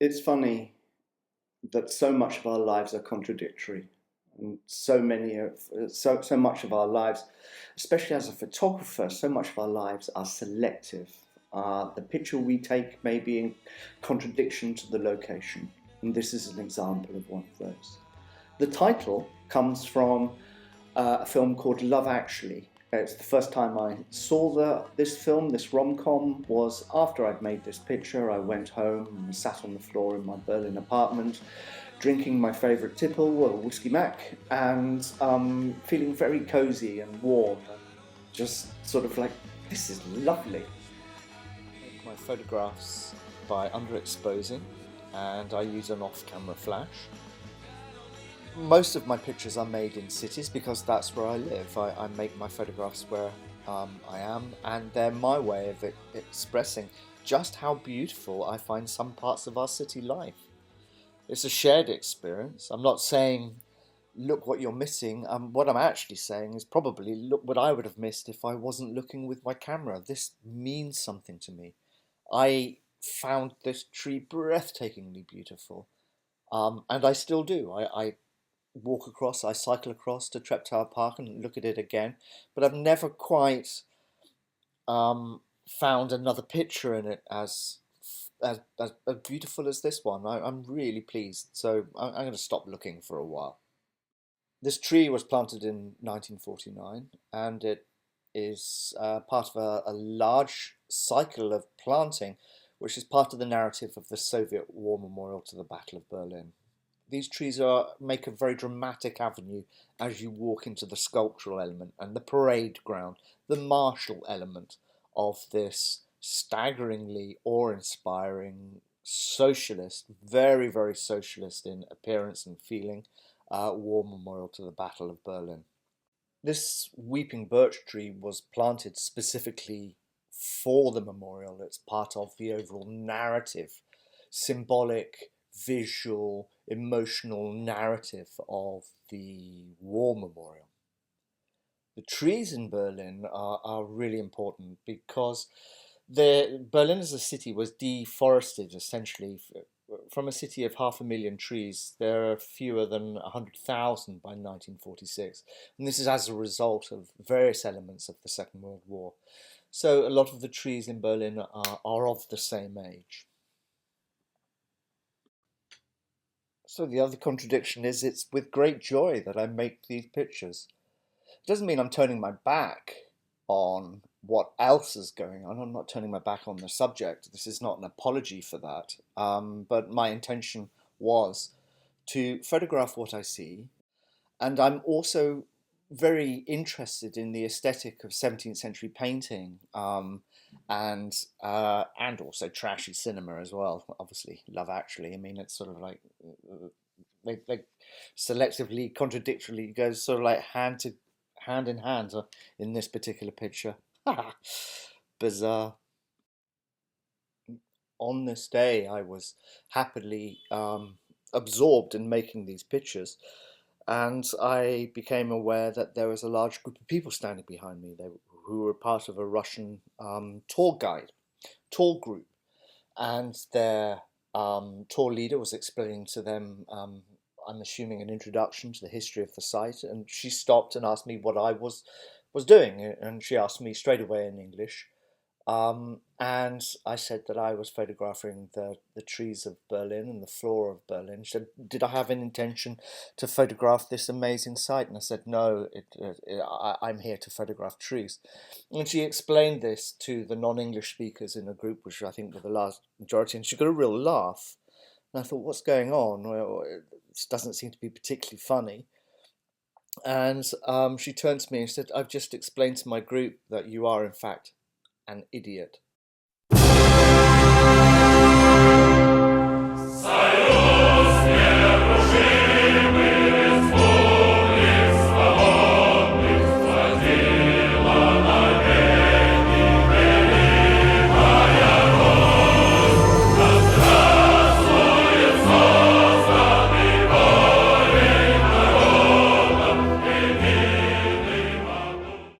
It's funny that so much of our lives are contradictory, and so much of our lives, especially as a photographer, so much of our lives are selective. The picture we take may be in contradiction to the location, and this is an example of one of those. The title comes from a film called Love Actually. It's the first time I saw this film, this rom-com, was after I'd made this picture. I went home and sat on the floor in my Berlin apartment, drinking my favourite tipple, a whiskey mac, and feeling very cosy and warm, and just sort of like, this is lovely. I make my photographs by underexposing, and I use an off-camera flash. Most of my pictures are made in cities because that's where I live. I make my photographs where I am, and they're my way of expressing just how beautiful I find some parts of our city life. It's a shared experience. I'm not saying, look what you're missing. What I'm actually saying is probably, look what I would have missed if I wasn't looking with my camera. This means something to me. I found this tree breathtakingly beautiful, and I still do. I walk across, I cycle across to Treptower Park and look at it again, but I've never quite found another picture in it as beautiful as this one. I'm really pleased, so I'm going to stop looking for a while. This tree was planted in 1949, and it is part of a large cycle of planting, which is part of the narrative of the Soviet War Memorial to the Battle of Berlin. These trees make a very dramatic avenue as you walk into the sculptural element and the parade ground, the martial element of this staggeringly awe-inspiring socialist, very, very socialist in appearance and feeling, war memorial to the Battle of Berlin. This weeping birch tree was planted specifically for the memorial. It's part of the overall narrative, symbolic, visual, emotional narrative of the war memorial. The trees in Berlin are really important because Berlin as a city was deforested essentially. From a city of 500,000 trees, there are fewer than 100,000 by 1946. And this is as a result of various elements of the Second World War. So a lot of the trees in Berlin are of the same age. So the other contradiction is it's with great joy that I make these pictures. It doesn't mean I'm turning my back on what else is going on. I'm not turning my back on the subject. This is not an apology for that. But my intention was to photograph what I see. And I'm also very interested in the aesthetic of 17th century painting, and also trashy cinema as well. Obviously, Love Actually. I mean, it's sort of like they selectively, contradictorily goes sort of like hand in hand in this particular picture. Bizarre. On this day, I was happily absorbed in making these pictures, and I became aware that there was a large group of people standing behind me who were part of a Russian tour group, and their tour leader was explaining to them, I'm assuming, an introduction to the history of the site, and she stopped and asked me what I was doing, and she asked me straight away in English. And I said that I was photographing the trees of Berlin and the floor of Berlin. She said, did I have an intention to photograph this amazing site? And I said, no, I'm here to photograph trees. And she explained this to the non-English speakers in a group, which I think were the large majority, and she got a real laugh. And I thought, what's going on? Well, this doesn't seem to be particularly funny. And she turned to me and said, I've just explained to my group that you are, in fact, an idiot.